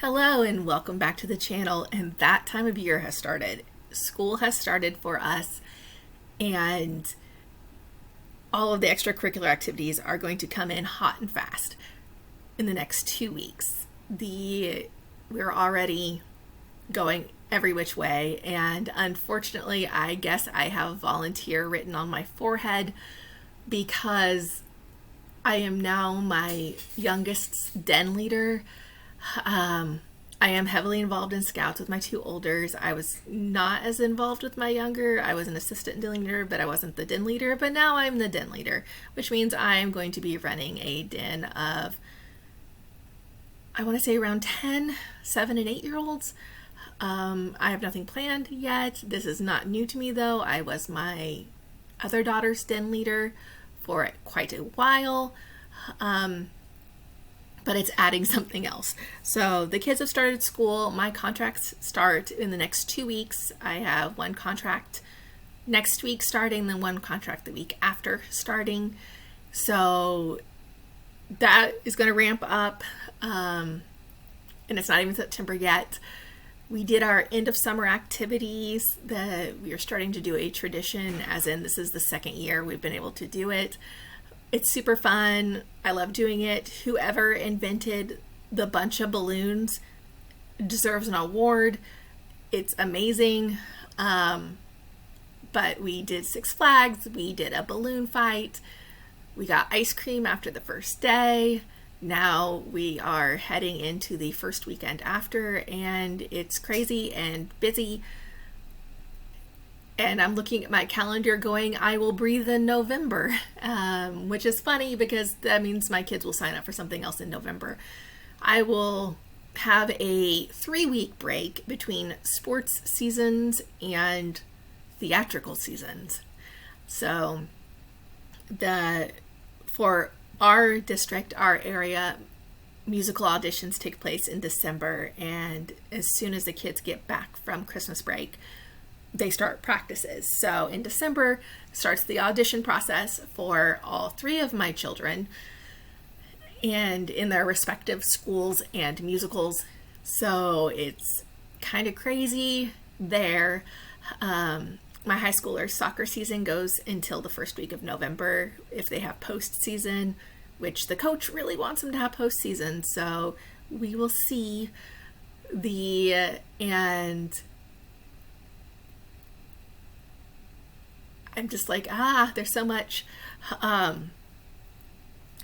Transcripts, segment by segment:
Hello and welcome back to the channel. And that time of year has started. School has started for us, and all of the extracurricular activities are going to come in hot and fast in the next 2 weeks. We're already going every which way, and unfortunately I guess I have volunteer written on my forehead because I am now my youngest's den leader. I am heavily involved in scouts with my two olders. I was not as involved with my younger. I was an assistant den leader, but I wasn't the den leader. But now I'm the den leader, which means I'm going to be running a den of, I want to say around 10, 7 and 8 year olds. I have nothing planned yet. This is not new to me though. I was my other daughter's den leader for quite a while. But it's adding something else. So the kids have started school. My contracts start in the next 2 weeks. I have one contract next week starting, then one contract the week after starting. So that is going to ramp up. And it's not even September yet. We did our end of summer activities. We are starting to do a tradition, as in this is the second year we've been able to do it. It's super fun. I love doing it. Whoever invented the bunch of balloons deserves an award. It's amazing. But we did Six Flags. We did a balloon fight. We got ice cream after the first day. Now we are heading into the first weekend after, and it's crazy and busy. And I'm looking at my calendar going, I will breathe in November, which is funny because that means my kids will sign up for something else in November. I will have a 3-week break between sports seasons and theatrical seasons. So for our district, our area, musical auditions take place in December. And as soon as the kids get back from Christmas break, they start practices. So in December starts the audition process for all 3 of my children and in their respective schools and musicals. So it's kind of crazy there. My high schooler's soccer season goes until the first week of November if they have postseason, which the coach really wants them to have postseason. So we will see. And I'm just like, there's so much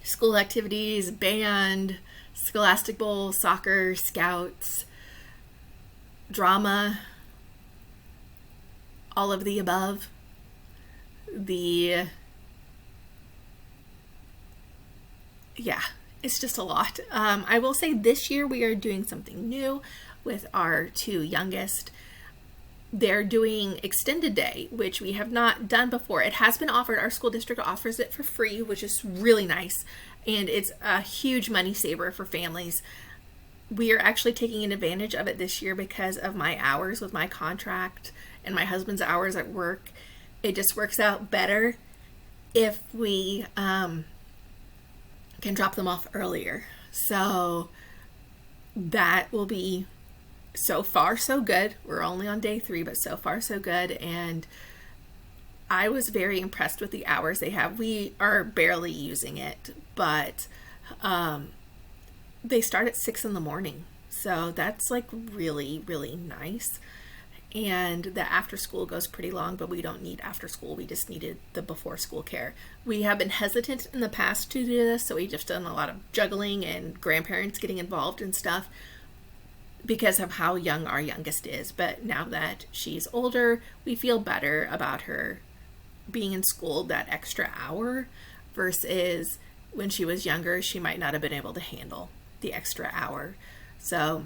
school activities, band, Scholastic Bowl, soccer, scouts, drama, all of the above. It's just a lot. I will say this year we are doing something new with our 2 youngest. They're doing extended day, which we have not done before. It has been offered. Our school district offers it for free, which is really nice. And it's a huge money saver for families. We are actually taking advantage of it this year because of my hours with my contract and my husband's hours at work. It just works out better if we can drop them off earlier. So that will be, so far so good. We're only on day 3, but so far so good. And I was very impressed with the hours they have. We are barely using it, but they start at 6 in the morning. So that's like really, really nice. And the after school goes pretty long, but we don't need after school. We just needed the before school care. We have been hesitant in the past to do this, so we've just done a lot of juggling and grandparents getting involved and stuff, because of how young our youngest is. But now that she's older, we feel better about her being in school that extra hour versus when she was younger, she might not have been able to handle the extra hour. So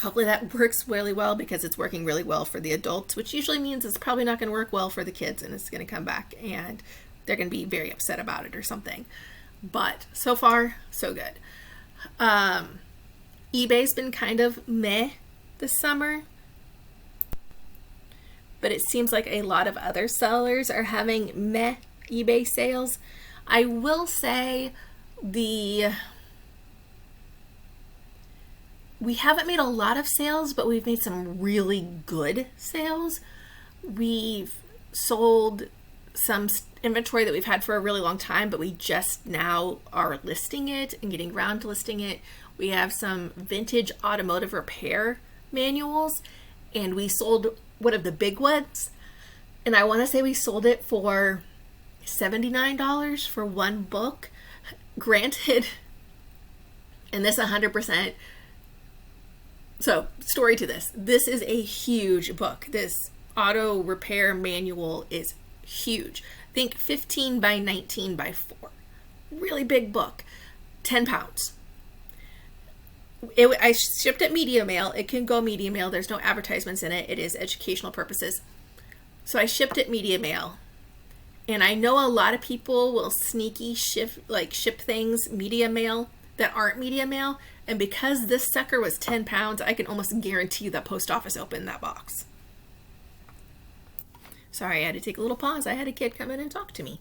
hopefully that works really well, because it's working really well for the adults, which usually means it's probably not going to work well for the kids, and it's going to come back and they're going to be very upset about it or something. But so far, so good. eBay's been kind of meh this summer, but it seems like a lot of other sellers are having meh eBay sales. I will say the we haven't made a lot of sales, but we've made some really good sales. We've sold some inventory that we've had for a really long time, but we just now are listing it and getting around to listing it. We have some vintage automotive repair manuals, and we sold one of the big ones. And I want to say we sold it for $79 for one book. Granted, and this 100%. So, story to this. This is a huge book. This auto repair manual is huge. Think 15 by 19 by 4. Really big book. 10 pounds. I shipped it media mail. It can go media mail. There's no advertisements in it. It is educational purposes. So I shipped it media mail. And I know a lot of people will sneaky ship things media mail that aren't media mail. And because this sucker was 10 pounds, I can almost guarantee the post office opened that box. Sorry, I had to take a little pause. I had a kid come in and talk to me.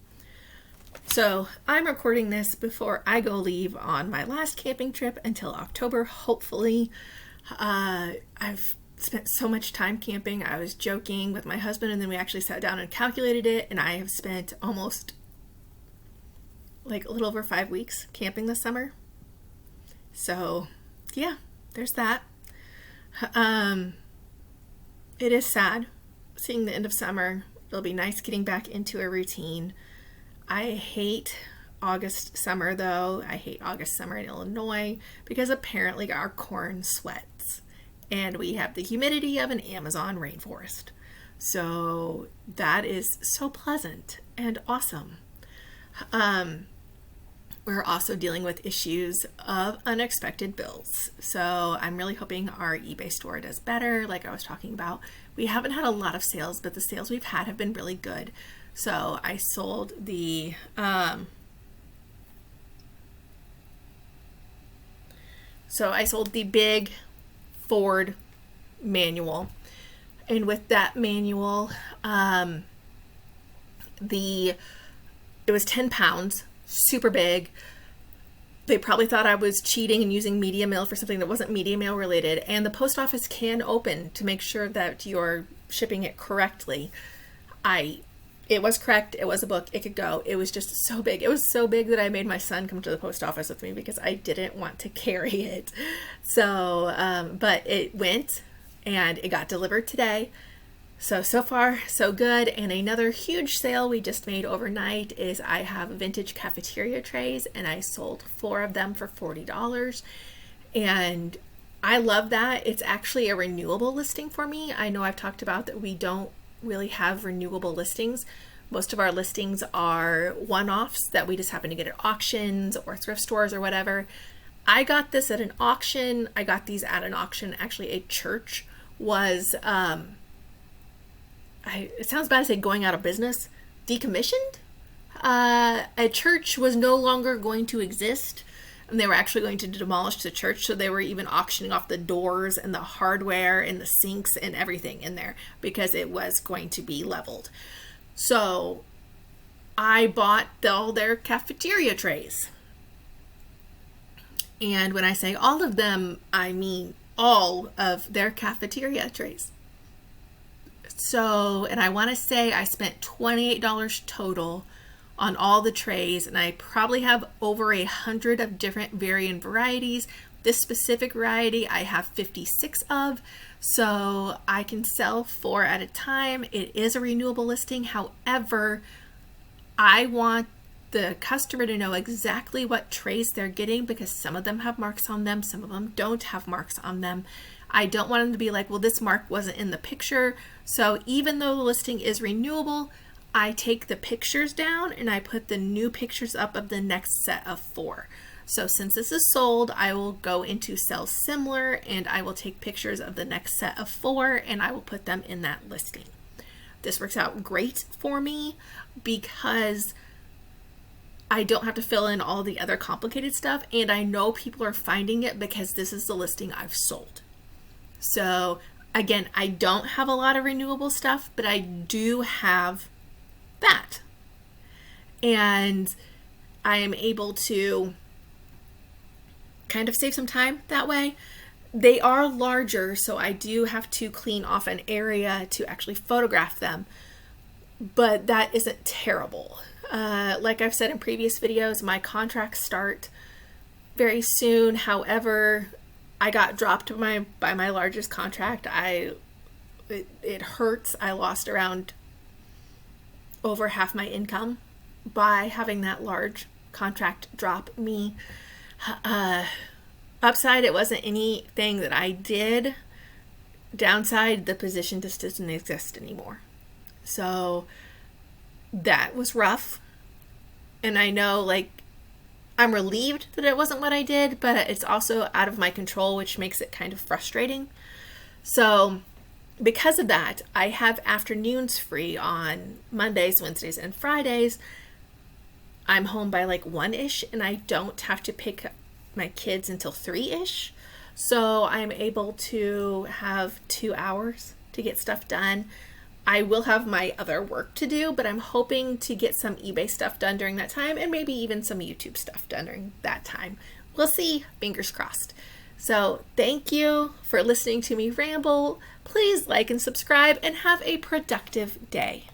So I'm recording this before I go leave on my last camping trip until October, hopefully. I've spent so much time camping. I was joking with my husband, and then we actually sat down and calculated it, and I have spent almost like a little over 5 weeks camping this summer. So yeah, there's that. It is sad seeing the end of summer. It'll be nice getting back into a routine. I hate August summer though. I hate August summer in Illinois because apparently our corn sweats and we have the humidity of an Amazon rainforest. So that is so pleasant and awesome. We're also dealing with issues of unexpected bills. So I'm really hoping our eBay store does better. Like I was talking about, we haven't had a lot of sales, but the sales we've had have been really good. So I sold the big Ford manual, and with that manual, it was 10 pounds, super big. They probably thought I was cheating and using media mail for something that wasn't media mail related, and the post office can open to make sure that you're shipping it correctly. It was correct. It was a book. It could go. It was just so big. It was so big that I made my son come to the post office with me because I didn't want to carry it. So, but it went and it got delivered today. So far, so good. And another huge sale we just made overnight is I have vintage cafeteria trays, and I sold 4 of them for $40. And I love that. It's actually a renewable listing for me. I know I've talked about that we don't really have renewable listings. Most of our listings are one-offs that we just happen to get at auctions or thrift stores or whatever. I got this at an auction. I got these at an auction. Actually, a church was, it sounds bad to say going out of business, decommissioned. A church was no longer going to exist, and they were actually going to demolish the church, so they were even auctioning off the doors and the hardware and the sinks and everything in there because it was going to be leveled. So I bought all their cafeteria trays. And when I say all of them, I mean all of their cafeteria trays. So, and I want to say I spent $28 total on all the trays, and I probably have over 100 of different varying varieties. This specific variety I have 56 of, so I can sell 4 at a time. It is a renewable listing. However, I want the customer to know exactly what trays they're getting because some of them have marks on them, some of them don't have marks on them. I don't want them to be like, well, this mark wasn't in the picture. So even though the listing is renewable, I take the pictures down and I put the new pictures up of the next set of 4. So since this is sold, I will go into sell similar and I will take pictures of the next set of 4 and I will put them in that listing. This works out great for me because I don't have to fill in all the other complicated stuff, and I know people are finding it because this is the listing I've sold. So again, I don't have a lot of renewable stuff, but I do have that. And I am able to kind of save some time that way. They are larger, so I do have to clean off an area to actually photograph them, but that isn't terrible. Like I've said in previous videos, my contracts start very soon. However, I got dropped by my largest contract. It hurts. I lost around over half my income by having that large contract drop me. Upside, it wasn't anything that I did. Downside, the position just doesn't exist anymore. So that was rough. And I know, like, I'm relieved that it wasn't what I did, but it's also out of my control, which makes it kind of frustrating. So because of that, I have afternoons free on Mondays, Wednesdays, and Fridays. I'm home by like 1-ish, and I don't have to pick up my kids until 3-ish. So I'm able to have 2 hours to get stuff done. I will have my other work to do, but I'm hoping to get some eBay stuff done during that time, and maybe even some YouTube stuff done during that time. We'll see. Fingers crossed. So thank you for listening to me ramble. Please like and subscribe, and have a productive day.